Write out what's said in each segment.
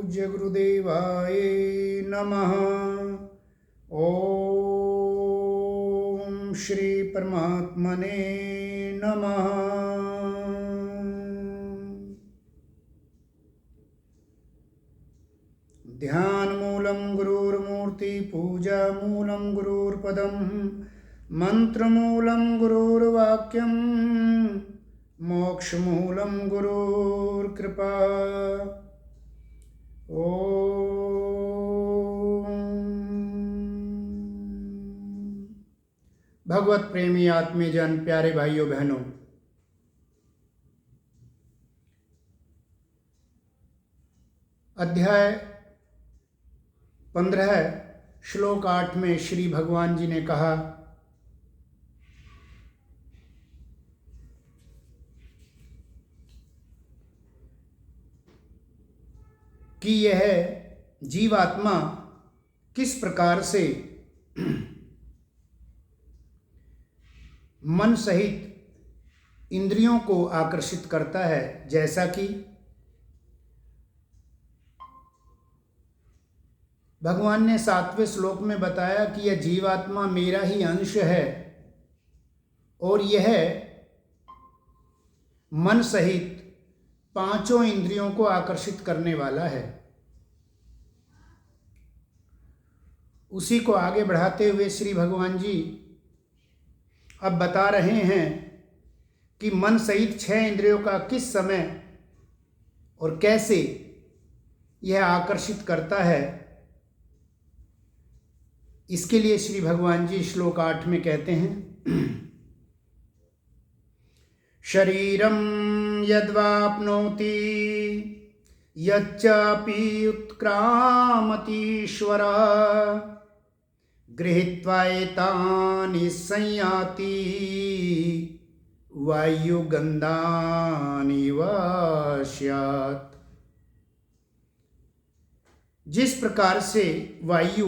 पूज्य गुरुदेवाय नमः। ओम श्री परमात्मने नमः। ध्यान मूलम गुरुर्मूर्ति पूजा मूलम गुरुर्पदम मंत्र मूलम गुरुर्वाक्यम मोक्ष मूलम गुरुर्कृपा। ओम भगवत प्रेमी आत्मीजन प्यारे भाइयों बहनों, अध्याय 15 श्लोक 8 में श्री भगवान जी ने कहा कि यह जीवात्मा किस प्रकार से मन सहित इंद्रियों को आकर्षित करता है। जैसा कि भगवान ने 7वें श्लोक में बताया कि यह जीवात्मा मेरा ही अंश है और यह मन सहित 5 इंद्रियों को आकर्षित करने वाला है। उसी को आगे बढ़ाते हुए श्री भगवान जी अब बता रहे हैं कि मन सहित 6 इंद्रियों का किस समय और कैसे यह आकर्षित करता है। इसके लिए श्री भगवान जी श्लोक 8 में कहते हैं, शरीरम यद्वाप्नोति यच्चापि उत्क्रामतीश्वर गृहीत्वा एतानि संयाति वायुगन्धानि वश्यात्। जिस प्रकार से वायु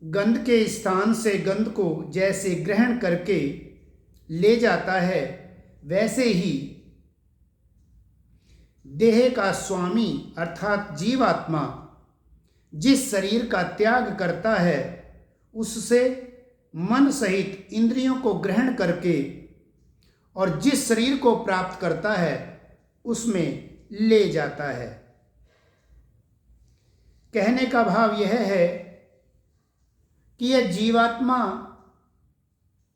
गंध के स्थान से गंध को जैसे ग्रहण करके ले जाता है, वैसे ही देह का स्वामी अर्थात जीवात्मा जिस शरीर का त्याग करता है, उससे मन सहित इंद्रियों को ग्रहण करके और जिस शरीर को प्राप्त करता है उसमें ले जाता है। कहने का भाव यह है कि यह जीवात्मा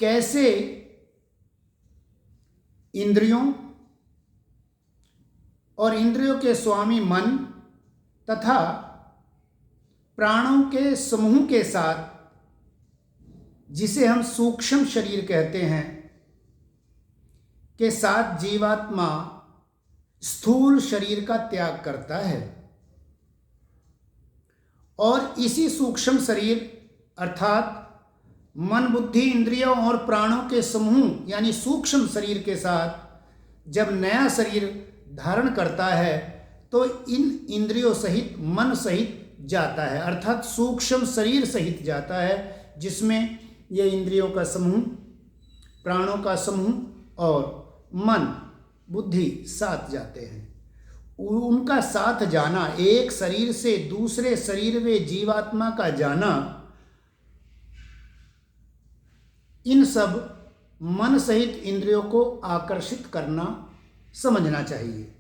कैसे इंद्रियों और इंद्रियों के स्वामी मन तथा प्राणों के समूह के साथ, जिसे हम सूक्ष्म शरीर कहते हैं, के साथ जीवात्मा स्थूल शरीर का त्याग करता है और इसी सूक्ष्म शरीर अर्थात मन बुद्धि इंद्रियों और प्राणों के समूह यानी सूक्ष्म शरीर के साथ जब नया शरीर धारण करता है तो इन इंद्रियों सहित मन सहित जाता है, अर्थात सूक्ष्म शरीर सहित जाता है, जिसमें ये इंद्रियों का समूह, प्राणों का समूह और मन बुद्धि साथ जाते हैं। उनका साथ जाना, एक शरीर से दूसरे शरीर में जीवात्मा का जाना, इन सब मन सहित इंद्रियों को आकर्षित करना समझना चाहिए।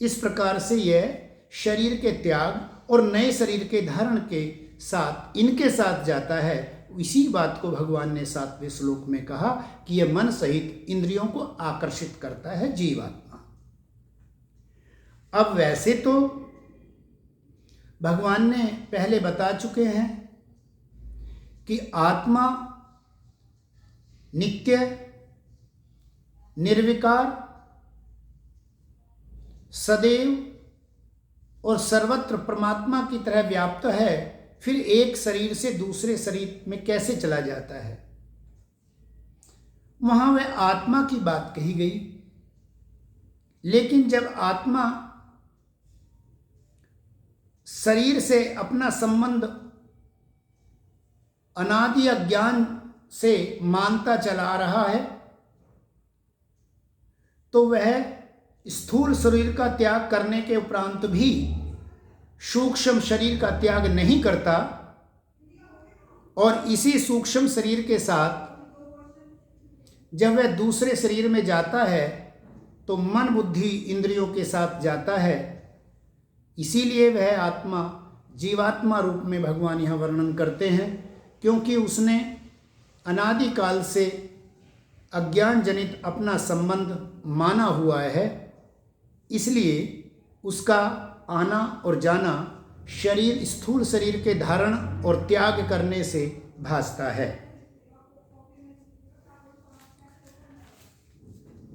इस प्रकार से यह शरीर के त्याग और नए शरीर के धारण के साथ इनके साथ जाता है। इसी बात को भगवान ने 7वें श्लोक में कहा कि यह मन सहित इंद्रियों को आकर्षित करता है जीवात्मा। अब वैसे तो भगवान ने पहले बता चुके हैं कि आत्मा नित्य, निर्विकार, सदैव और सर्वत्र परमात्मा की तरह व्याप्त है, फिर एक शरीर से दूसरे शरीर में कैसे चला जाता है। वहां वह आत्मा की बात कही गई, लेकिन जब आत्मा शरीर से अपना संबंध अनादि अज्ञान से मानता चला रहा है, तो वह स्थूल शरीर का त्याग करने के उपरांत भी सूक्ष्म शरीर का त्याग नहीं करता और इसी सूक्ष्म शरीर के साथ जब वह दूसरे शरीर में जाता है तो मन बुद्धि इंद्रियों के साथ जाता है। इसीलिए वह आत्मा जीवात्मा रूप में भगवान यहाँ वर्णन करते हैं, क्योंकि उसने अनादिकाल से अज्ञान जनित अपना संबंध माना हुआ है। इसलिए उसका आना और जाना शरीर स्थूल शरीर के धारण और त्याग करने से भासता है।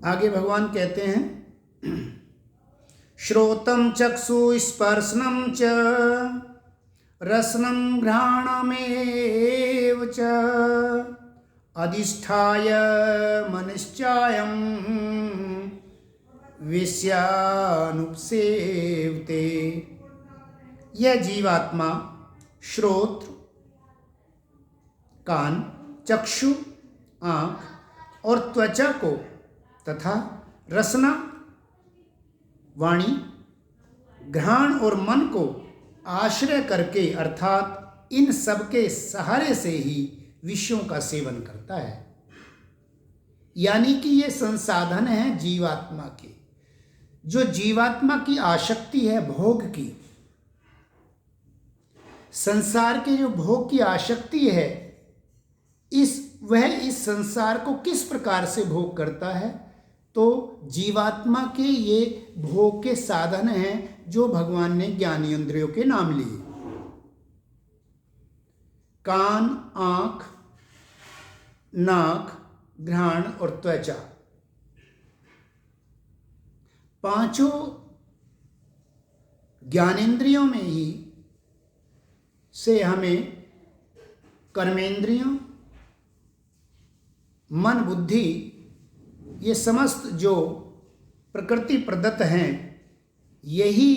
आगे भगवान कहते हैं श्रोतम चक्षु स्पर्शनम च रसनम घ्राणमेव च अधिष्ठाय मनश्चायं विषयानुपसेवते। यह जीवात्मा श्रोत्र कान, चक्षु आँख और त्वचा को तथा रसना वाणी, घ्राण और मन को आश्रय करके अर्थात इन सब के सहारे से ही विषयों का सेवन करता है। यानी कि ये संसाधन है जीवात्मा के। जो जीवात्मा की आसक्ति है भोग की, संसार के जो भोग की आसक्ति है, वह इस संसार को किस प्रकार से भोग करता है? तो जीवात्मा के ये भोग के साधन हैं जो भगवान ने ज्ञानेंद्रियों के नाम लिए। कान, आँख, नाक, घ्राण और त्वचा, पांचों ज्ञानेंद्रियों में ही से हमें कर्मेंद्रियों, मन, बुद्धि, ये समस्त जो प्रकृति प्रदत्त हैं, यही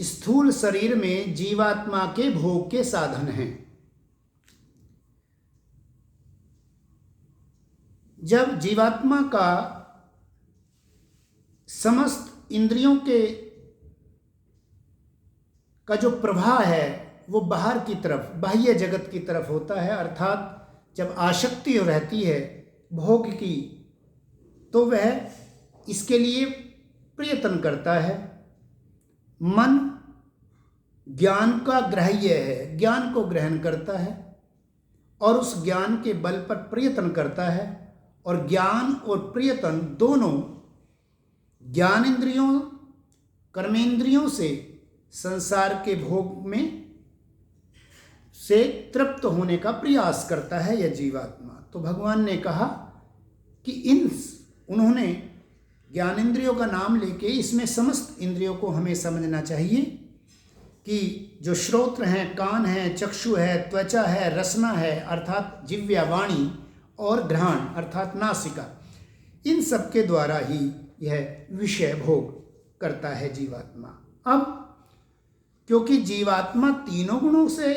स्थूल शरीर में जीवात्मा के भोग के साधन हैं। जब जीवात्मा का समस्त इंद्रियों का जो प्रवाह है वो बाहर की तरफ, बाह्य जगत की तरफ होता है, अर्थात जब आसक्ति रहती है भोग की तो वह इसके लिए प्रयत्न करता है। मन ज्ञान का ग्राह्य है, ज्ञान को ग्रहण करता है और उस ज्ञान के बल पर प्रयत्न करता है, और ज्ञान और प्रयत्न दोनों ज्ञानेंद्रियों, कर्मेंद्रियों से संसार के भोग में से तृप्त होने का प्रयास करता है यह जीवात्मा। तो भगवान ने कहा कि उन्होंने ज्ञानेंद्रियों का नाम लेके इसमें समस्त इंद्रियों को हमें समझना चाहिए कि जो श्रोत्र हैं, कान है, चक्षु है, त्वचा है, रसना है अर्थात जिह्वा, वाणी और घ्राण अर्थात नासिका, इन सब के द्वारा ही यह विषय भोग करता है जीवात्मा। अब क्योंकि जीवात्मा तीनों गुणों से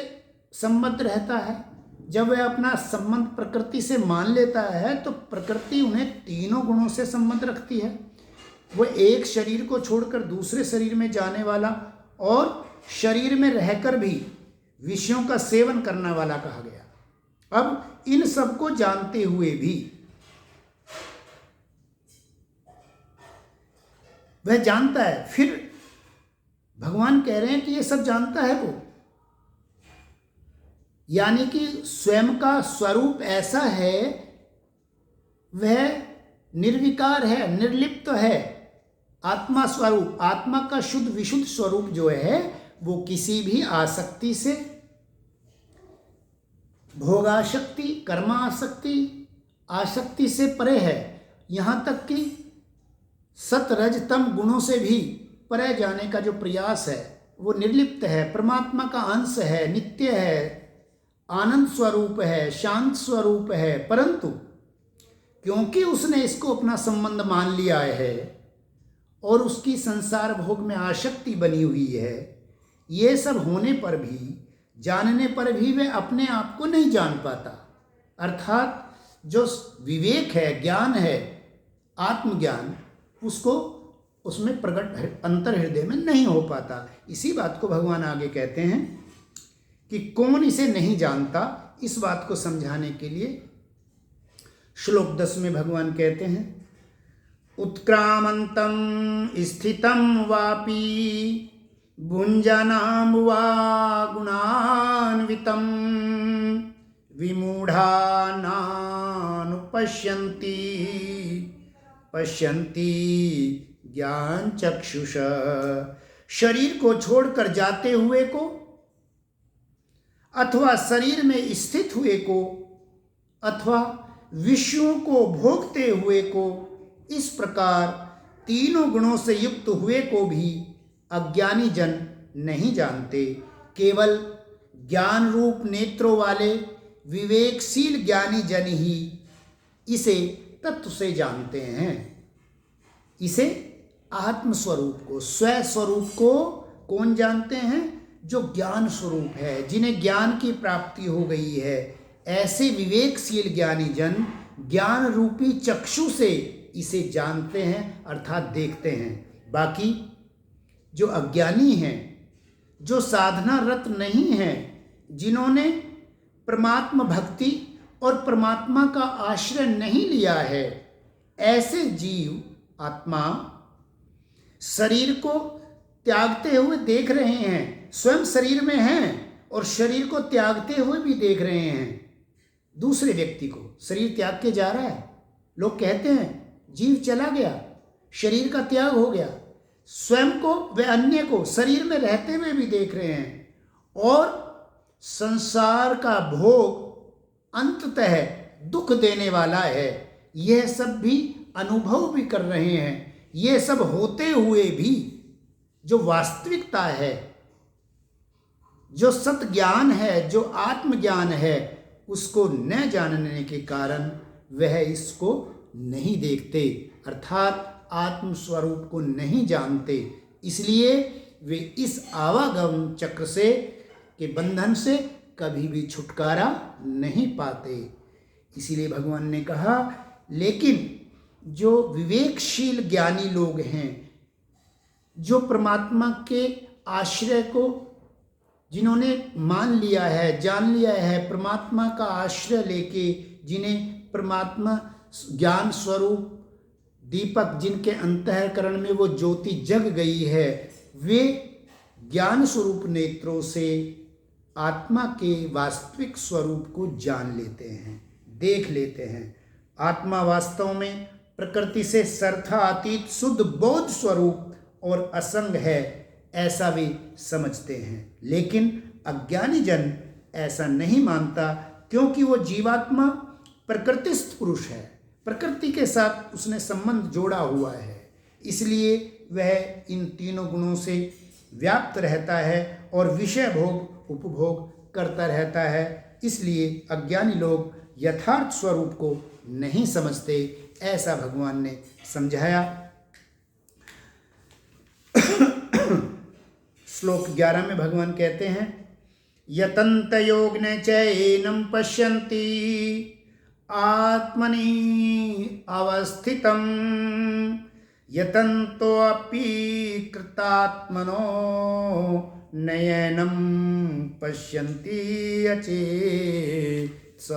संबद्ध रहता है, जब वह अपना संबंध प्रकृति से मान लेता है तो प्रकृति उन्हें तीनों गुणों से संबंध रखती है। वह एक शरीर को छोड़कर दूसरे शरीर में जाने वाला और शरीर में रहकर भी विषयों का सेवन करने वाला कहा गया। अब इन सब को जानते हुए भी वह जानता है, फिर भगवान कह रहे हैं कि ये सब जानता है वो, यानी कि स्वयं का स्वरूप ऐसा है, वह निर्विकार है, निर्लिप्त है। आत्मा स्वरूप, आत्मा का शुद्ध विशुद्ध स्वरूप जो है वो किसी भी आसक्ति से, भोगाशक्ति, कर्माशक्ति, आसक्ति से परे है। यहाँ तक कि सत रज तम गुणों से भी परे जाने का जो प्रयास है वो निर्लिप्त है, परमात्मा का अंश है, नित्य है, आनंद स्वरूप है, शांत स्वरूप है। परंतु क्योंकि उसने इसको अपना संबंध मान लिया है और उसकी संसार भोग में आसक्ति बनी हुई है, ये सब होने पर भी, जानने पर भी वह अपने आप को नहीं जान पाता। अर्थात जो विवेक है, ज्ञान है, आत्मज्ञान, उसको उसमें प्रकट अंतर हृदय में नहीं हो पाता। इसी बात को भगवान आगे कहते हैं कि कौन इसे नहीं जानता। इस बात को समझाने के लिए श्लोक 10 में भगवान कहते हैं, उत्क्रामंतम स्थितम वापि भुंजनाम वा गुणान्वितम विमूढ़ा नानुपश्यन्ति पश्यन्ति ज्ञान चक्षुष। शरीर को छोड़कर जाते हुए को अथवा शरीर में स्थित हुए को अथवा विषयों को भोगते हुए को, इस प्रकार तीनों गुणों से युक्त हुए को भी अज्ञानी जन नहीं जानते। केवल ज्ञान रूप नेत्रों वाले विवेकशील ज्ञानी जन ही इसे तत्व से जानते हैं। इसे आत्मस्वरूप को, स्वस्वरूप को कौन जानते हैं? जो ज्ञान स्वरूप है, जिन्हें ज्ञान की प्राप्ति हो गई है, ऐसे विवेकशील ज्ञानी जन ज्ञान रूपी चक्षु से इसे जानते हैं अर्थात देखते हैं। बाकी जो अज्ञानी हैं, जो साधना रत नहीं हैं, जिन्होंने परमात्मा भक्ति और परमात्मा का आश्रय नहीं लिया है, ऐसे जीव आत्मा शरीर को त्यागते हुए देख रहे हैं, स्वयं शरीर में हैं और शरीर को त्यागते हुए भी देख रहे हैं। दूसरे व्यक्ति को शरीर त्याग के जा रहा है, लोग कहते हैं जीव चला गया, शरीर का त्याग हो गया। स्वयं को व अन्य को शरीर में रहते हुए भी देख रहे हैं और संसार का भोग अंततः दुख देने वाला है, यह सब भी अनुभव भी कर रहे हैं। यह सब होते हुए भी जो वास्तविकता है, जो सत ज्ञान है, जो आत्मज्ञान है, उसको न जानने के कारण वह इसको नहीं देखते, अर्थात आत्म स्वरूप को नहीं जानते। इसलिए वे इस आवागमन चक्र से के बंधन से कभी भी छुटकारा नहीं पाते। इसीलिए भगवान ने कहा, लेकिन जो विवेकशील ज्ञानी लोग हैं, जो परमात्मा के आश्रय को जिन्होंने मान लिया है, जान लिया है, परमात्मा का आश्रय लेके जिन्हें परमात्मा ज्ञान स्वरूप दीपक जिनके अंतःकरण में वो ज्योति जग गई है, वे ज्ञान स्वरूप नेत्रों से आत्मा के वास्तविक स्वरूप को जान लेते हैं, देख लेते हैं। आत्मा वास्तव में प्रकृति से सर्वथा-अतीत शुद्ध बोध स्वरूप और असंग है, ऐसा वे समझते हैं। लेकिन अज्ञानी जन ऐसा नहीं मानता, क्योंकि वो जीवात्मा प्रकृतिस्थ पुरुष है, प्रकृति के साथ उसने संबंध जोड़ा हुआ है। इसलिए वह इन तीनों गुणों से व्याप्त रहता है और विषय भोग उपभोग करता रहता है। इसलिए अज्ञानी लोग यथार्थ स्वरूप को नहीं समझते, ऐसा भगवान ने समझाया। श्लोक 11 में भगवान कहते हैं, यतन्त योगिन चैनं पश्यन्ति आत्मनि अवस्थितं यतन्तोऽपि कृतात्मनो नयनं पश्यन्ति अचेतस।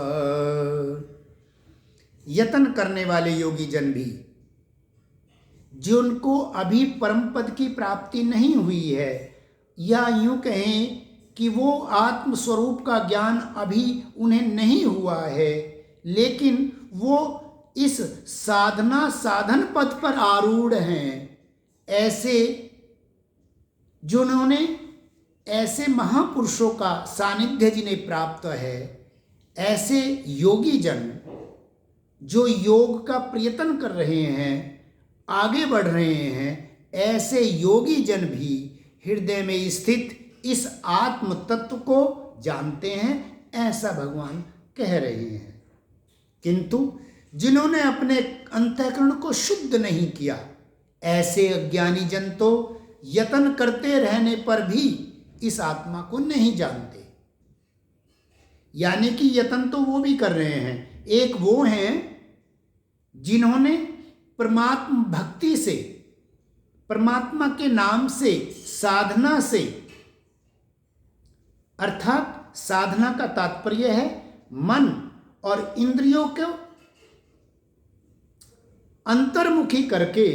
यतन करने वाले योगी जन भी, जिनको अभी परम पद की प्राप्ति नहीं हुई है, या यूं कहें कि वो आत्म स्वरूप का ज्ञान अभी उन्हें नहीं हुआ है, लेकिन वो इस साधना साधन पथ पर आरूढ़ हैं, ऐसे जिन्होंने ऐसे महापुरुषों का सानिध्य जिन्हें प्राप्त है, ऐसे योगी जन जो योग का प्रयत्न कर रहे हैं, आगे बढ़ रहे हैं, ऐसे योगी जन भी हृदय में स्थित इस आत्म तत्व को जानते हैं, ऐसा भगवान कह रहे हैं। किंतु जिन्होंने अपने अंतःकरण को शुद्ध नहीं किया, ऐसे अज्ञानी जन तो यत्न करते रहने पर भी इस आत्मा को नहीं जानते। यानी कि यत्न तो वो भी कर रहे हैं, एक वो हैं जिन्होंने परमात्मा भक्ति से परमात्मा के नाम से, साधना से, अर्थात साधना का तात्पर्य है मन और इंद्रियों को अंतर्मुखी करके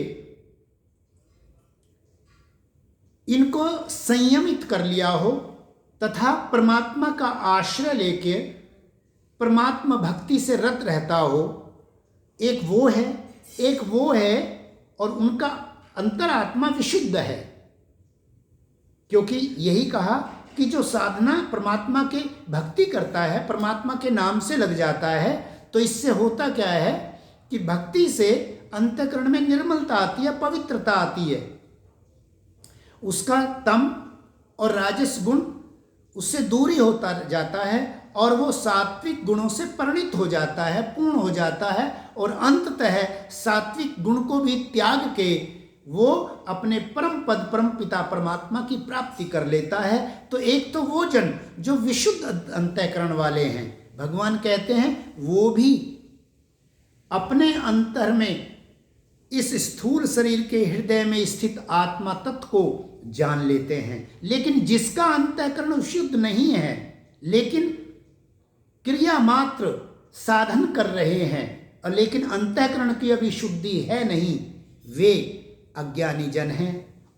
इनको संयमित कर लिया हो तथा परमात्मा का आश्रय लेके परमात्मा भक्ति से रत रहता हो। एक वो है और उनका अंतरात्मा विशुद्ध है, क्योंकि यही कहा कि जो साधना परमात्मा के भक्ति करता है, परमात्मा के नाम से लग जाता है, तो इससे होता क्या है कि भक्ति से अंतःकरण में निर्मलता आती है, पवित्रता आती है। उसका तम और राजस गुण उससे दूरी होता जाता है और वो सात्विक गुणों से परिणित हो जाता है, पूर्ण हो जाता है और अंततः सात्विक गुण को भी त्याग के वो अपने परम पद परम पिता परमात्मा की प्राप्ति कर लेता है। तो एक तो वो जन जो विशुद्ध अंतःकरण वाले हैं, भगवान कहते हैं वो भी अपने अंतर में इस स्थूल शरीर के हृदय में स्थित आत्मा तत्व को जान लेते हैं। लेकिन जिसका अंतःकरण शुद्ध नहीं है, लेकिन क्रिया मात्र साधन कर रहे हैं और लेकिन अंतःकरण की अभी शुद्धि है नहीं, वे अज्ञानी जन हैं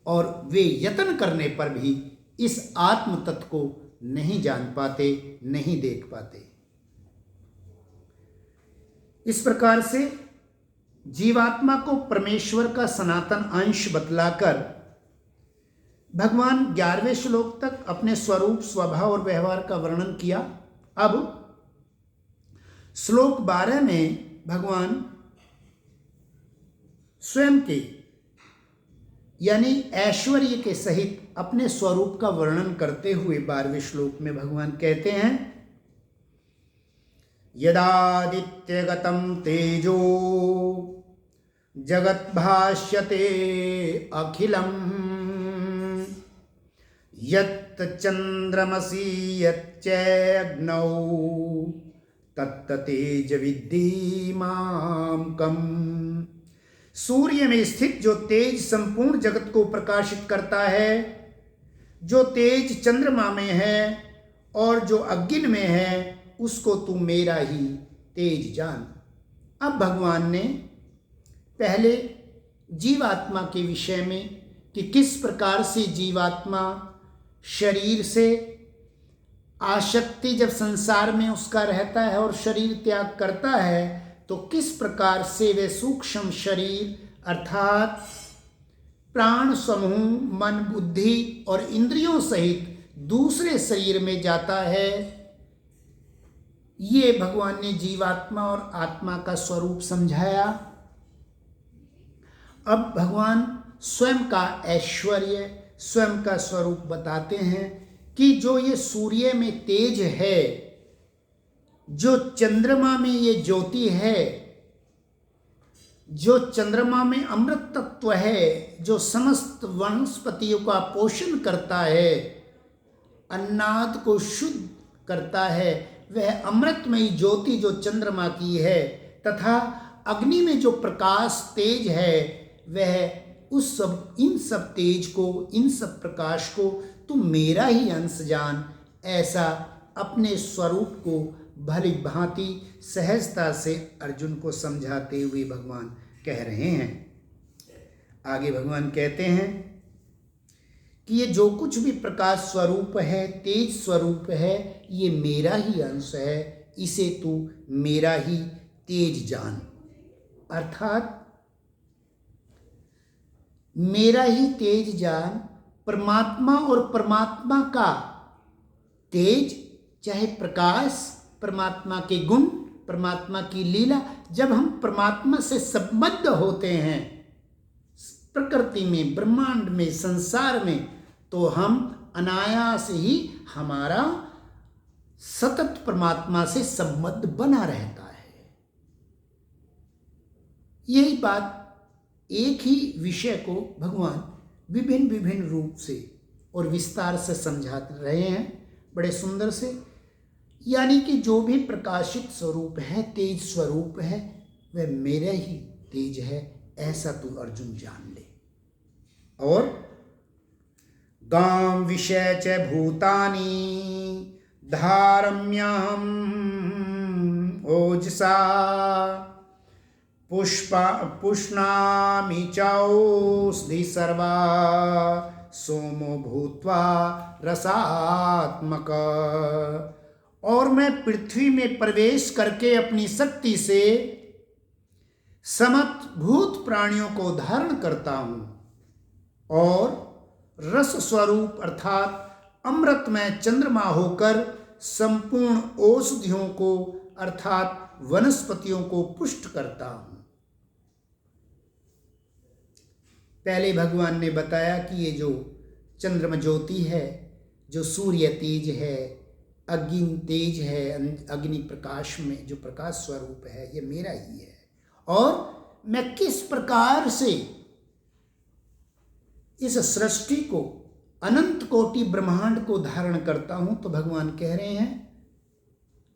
और वे यत्न करने पर भी इस आत्म तत्व को नहीं जान पाते, नहीं देख पाते। इस प्रकार से जीवात्मा को परमेश्वर का सनातन अंश बतलाकर भगवान 11वें श्लोक तक अपने स्वरूप, स्वभाव और व्यवहार का वर्णन किया। अब श्लोक 12 में भगवान स्वयं के यानी ऐश्वर्य के सहित अपने स्वरूप का वर्णन करते हुए 12वें श्लोक में भगवान कहते हैं, यदादित्यगतं तेजो जगद्भाष्यते अखिलम् यत् चंद्रमसि यच्चैग्नौ तत्तेज विद्धि मामकम्। सूर्य में स्थित जो तेज संपूर्ण जगत को प्रकाशित करता है, जो तेज चंद्रमा में है और जो अग्नि में है, उसको तू मेरा ही तेज जान। अब भगवान ने पहले जीवात्मा के विषय में कि किस प्रकार से जीवात्मा शरीर से आसक्ति जब संसार में उसका रहता है और शरीर त्याग करता है, तो किस प्रकार से वे सूक्ष्म शरीर अर्थात प्राण समूह, मन, बुद्धि और इंद्रियों सहित दूसरे शरीर में जाता है। ये भगवान ने जीवात्मा और आत्मा का स्वरूप समझाया। अब भगवान स्वयं का ऐश्वर्य, स्वयं का स्वरूप बताते हैं कि जो ये सूर्य में तेज है, जो चंद्रमा में ये ज्योति है, जो चंद्रमा में अमृत तत्व है, जो समस्त वनस्पतियों का पोषण करता है, अन्नाद को शुद्ध करता है, वह अमृतमयी ज्योति जो चंद्रमा की है, तथा अग्नि में जो प्रकाश तेज है, वह उस सब इन सब तेज को, इन सब प्रकाश को तू मेरा ही अंश जान, ऐसा अपने स्वरूप को भली भांति सहजता से अर्जुन को समझाते हुए भगवान कह रहे हैं। आगे भगवान कहते हैं कि ये जो कुछ भी प्रकाश स्वरूप है, तेज स्वरूप है, ये मेरा ही अंश है, इसे तू मेरा ही तेज जान। अर्थात मेरा ही तेज जान, परमात्मा और परमात्मा का तेज, चाहे प्रकाश, परमात्मा के गुण, परमात्मा की लीला, जब हम परमात्मा से संबद्ध होते हैं प्रकृति में, ब्रह्मांड में, संसार में, तो हम अनायास ही हमारा सतत परमात्मा से संबद्ध बना रहता है। यही बात, एक ही विषय को भगवान विभिन्न विभिन्न रूप से और विस्तार से समझा रहे हैं, बड़े सुंदर से। यानी कि जो भी प्रकाशित स्वरूप है, तेज स्वरूप है, वह मेरा ही तेज है, ऐसा तू अर्जुन जान ले। और गां विषय च भूतानि धारम्यहम् ओजसा पुष्णामि चौषधि सर्वा सोमो भूत्वा रसात्मक। और मैं पृथ्वी में प्रवेश करके अपनी शक्ति से समस्त भूत प्राणियों को धारण करता हूं और रस स्वरूप अर्थात अमृतमय चंद्रमा होकर संपूर्ण औषधियों को अर्थात वनस्पतियों को पुष्ट करता हूं। पहले भगवान ने बताया कि ये जो चंद्रमा ज्योति है, जो सूर्य तेज है, अग्नि तेज है, अग्नि प्रकाश में जो प्रकाश स्वरूप है, ये मेरा ही है और मैं किस प्रकार से इस सृष्टि को, अनंत कोटि ब्रह्मांड को धारण करता हूं। तो भगवान कह रहे हैं,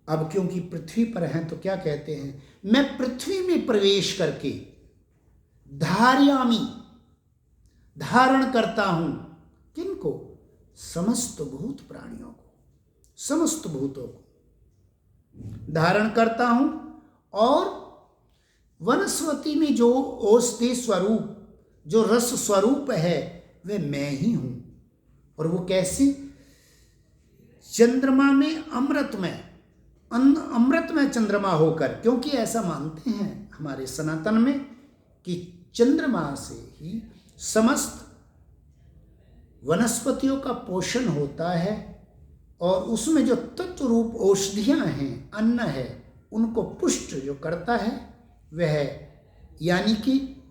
अब क्योंकि पृथ्वी पर हैं तो क्या कहते हैं, मैं पृथ्वी में प्रवेश करके धारयामी धारण करता हूं। किनको? समस्त भूत प्राणियों को, समस्त भूतों को धारण करता हूं और वनस्पति में जो औषधि स्वरूप, जो रस स्वरूप है, वे मैं ही हूं। और वो कैसे? चंद्रमा में अमृतमय चंद्रमा होकर, क्योंकि ऐसा मानते हैं हमारे सनातन में कि चंद्रमा से ही समस्त वनस्पतियों का पोषण होता है और उसमें जो तत्व रूप औषधियां हैं, अन्न है, उनको पुष्ट जो करता है वह, यानी कि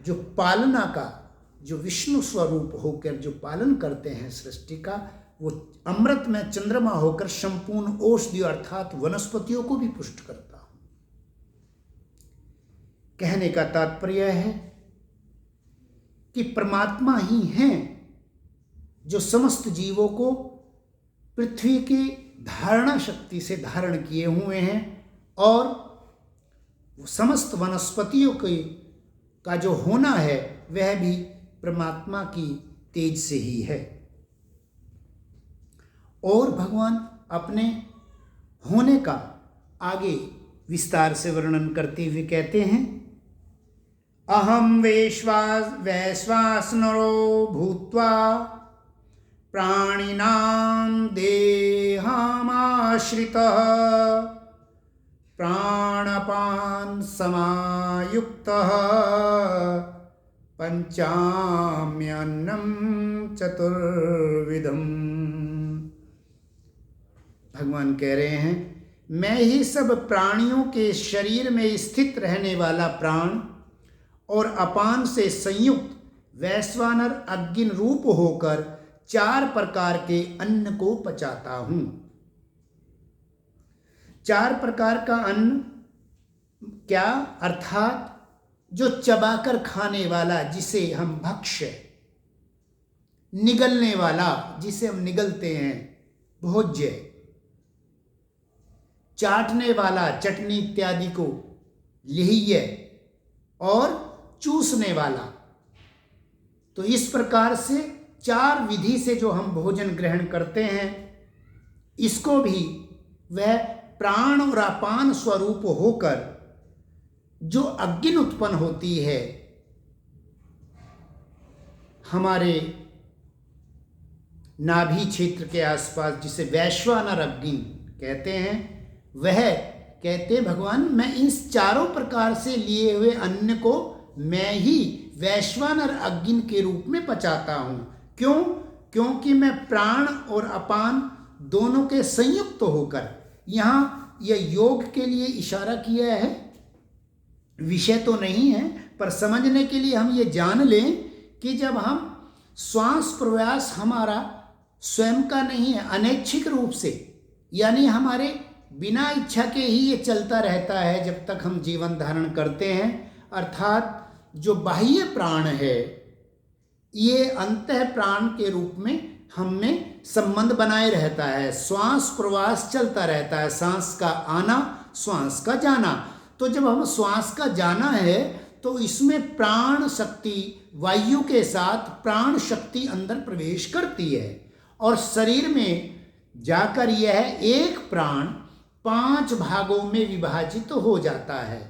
जो पालना का, जो विष्णु स्वरूप होकर जो पालन करते हैं सृष्टि का, वो अमृत में चंद्रमा होकर संपूर्ण औषधि अर्थात वनस्पतियों को भी पुष्ट करता हूं। कहने का तात्पर्य है कि परमात्मा ही हैं जो समस्त जीवों को पृथ्वी की धारणा शक्ति से धारण किए हुए हैं और वो समस्त वनस्पतियों के का जो होना है वह भी परमात्मा की तेज से ही है। और भगवान अपने होने का आगे विस्तार से वर्णन करते हुए कहते हैं, अहम वैश्वानरो भूत्वा प्राणिनां देहमाश्रितः प्राणपान समायुक्तः पंचाम्यन्नं चतुर्विधम्। भगवान कह रहे हैं, मैं ही सब प्राणियों के शरीर में स्थित रहने वाला प्राण और अपान से संयुक्त वैश्वानर अग्नि रूप होकर 4 प्रकार के अन्न को पचाता हूं। 4 प्रकार का अन्न क्या? अर्थात जो चबाकर खाने वाला, जिसे हम भक्ष्य, निगलने वाला, जिसे हम निगलते हैं, भोज्य, चाटने वाला, चटनी इत्यादि को लेह्य, और चूसने वाला। तो इस प्रकार से 4 विधि से जो हम भोजन ग्रहण करते हैं, इसको भी वह प्राण और अपान स्वरूप होकर जो अग्नि उत्पन्न होती है हमारे नाभि क्षेत्र के आसपास, जिसे वैश्वानर अग्नि कहते हैं, वह कहते भगवान, मैं इन 4 प्रकार से लिए हुए अन्न को मैं ही वैश्वानर अग्नि के रूप में पचाता हूं। क्यों? क्योंकि मैं प्राण और अपान दोनों के संयुक्त होकर, यहाँ यह योग के लिए इशारा किया है, विषय तो नहीं है, पर समझने के लिए हम ये जान लें कि जब हम श्वास प्रश्वास हमारा स्वयं का नहीं है, अनैच्छिक रूप से, यानी हमारे बिना इच्छा के ही ये चलता रहता है जब तक हम जीवन धारण करते हैं। अर्थात जो बाह्य प्राण है, ये अंतः प्राण के रूप में हम में संबंध बनाए रहता है, श्वास प्रश्वास चलता रहता है, सांस का आना, श्वास का जाना। तो जब हम श्वास का जाना है तो इसमें प्राण शक्ति, वायु के साथ प्राण शक्ति अंदर प्रवेश करती है और शरीर में जाकर यह एक प्राण 5 भागों में विभाजित हो जाता है।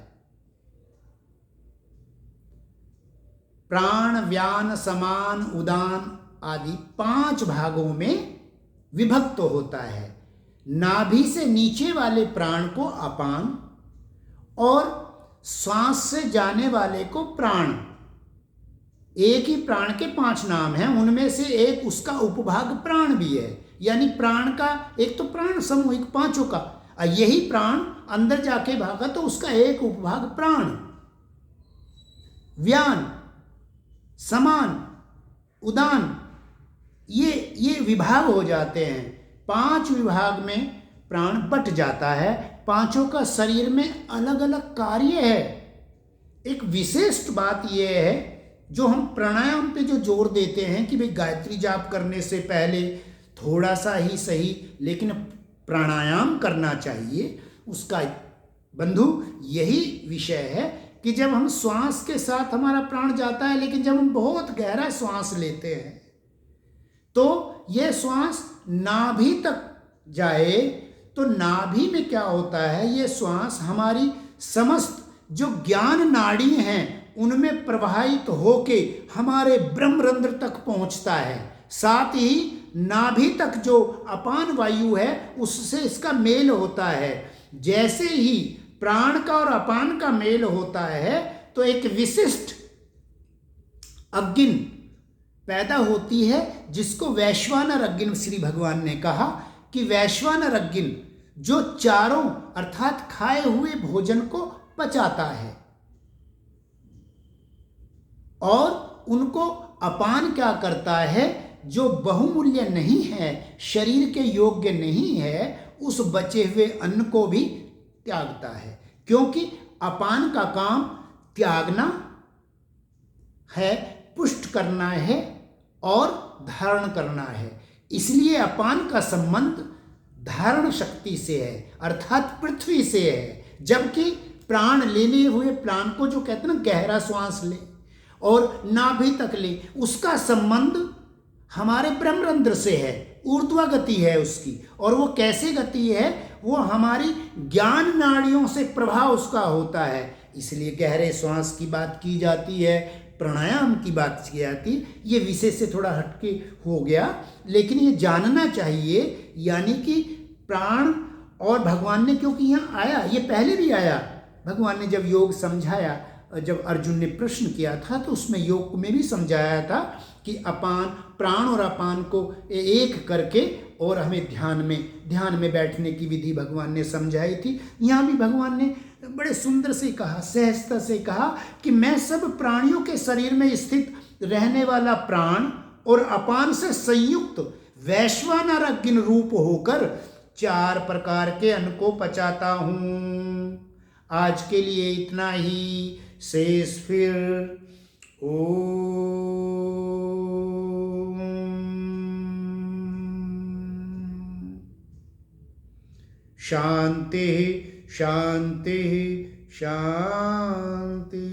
प्राण, व्यान, समान, उदान आदि 5 भागों में विभक्त होता है। नाभि से नीचे वाले प्राण को अपान और श्वास से जाने वाले को प्राण। एक ही प्राण के 5 नाम हैं, उनमें से एक उसका उपभाग प्राण भी है, यानी प्राण का एक तो प्राण समूहिक 5 का, यही प्राण अंदर जाके भागा तो उसका एक उपभाग प्राण। व्यान, समान, उदान, ये विभाग हो जाते हैं। 5 विभाग में प्राण बट जाता है। 5 का शरीर में अलग अलग कार्य है। एक विशिष्ट बात यह है जो हम प्राणायाम पे जो जोर देते हैं कि भाई गायत्री जाप करने से पहले थोड़ा सा ही सही लेकिन प्राणायाम करना चाहिए, उसका बंधु यही विषय है कि जब हम श्वास के साथ हमारा प्राण जाता है, लेकिन जब हम बहुत गहरा श्वास लेते हैं तो यह श्वास नाभि तक जाए तो नाभि में क्या होता है, यह श्वास हमारी समस्त जो ज्ञान नाड़ी हैं उनमें प्रवाहित होके हमारे ब्रह्मरंध्र तक पहुंचता है। साथ ही नाभि तक जो अपान वायु है उससे इसका मेल होता है। जैसे ही प्राण का और अपान का मेल होता है तो एक विशिष्ट अग्नि पैदा होती है जिसको वैश्वानर अग्नि श्री भगवान ने कहा कि वैश्वानर अग्नि जो चारों अर्थात खाए हुए भोजन को पचाता है और उनको अपान क्या करता है, जो बहुमूल्य नहीं है, शरीर के योग्य नहीं है, उस बचे हुए अन्न को भी त्यागता है। क्योंकि अपान का काम त्यागना है, पुष्ट करना है और धारण करना है। इसलिए अपान का संबंध धारण शक्ति से है अर्थात पृथ्वी से है, जबकि प्राण लेने हुए प्राण को जो कहते हैं ना गहरा श्वास ले और नाभि तक ले, उसका संबंध हमारे ब्रह्मरंध्र से है, ऊर्ध्वा गति है उसकी। और वो कैसे गति है, वो हमारी ज्ञान नाड़ियों से प्रभाव उसका होता है। इसलिए गहरे श्वास की बात की जाती है, प्राणायाम की बात की जाती है। ये विषय से थोड़ा हटके हो गया, लेकिन ये जानना चाहिए, यानी कि प्राण और भगवान ने क्योंकि यहाँ आया, ये पहले भी आया, भगवान ने जब योग समझाया, जब अर्जुन ने प्रश्न किया था तो उसमें योग में भी समझाया था कि अपान, प्राण और अपान को एक करके और हमें ध्यान में बैठने की विधि भगवान ने समझाई थी। यहाँ भी भगवान ने बड़े सुंदर से कहा, सहजता से कहा कि मैं सब प्राणियों के शरीर में स्थित रहने वाला प्राण और अपान से संयुक्त वैश्वानर अग्नि रूप होकर 4 प्रकार के अन्न को पचाता हूँ। आज के लिए इतना ही, शेष फिर ओम। शांति शांति शांति।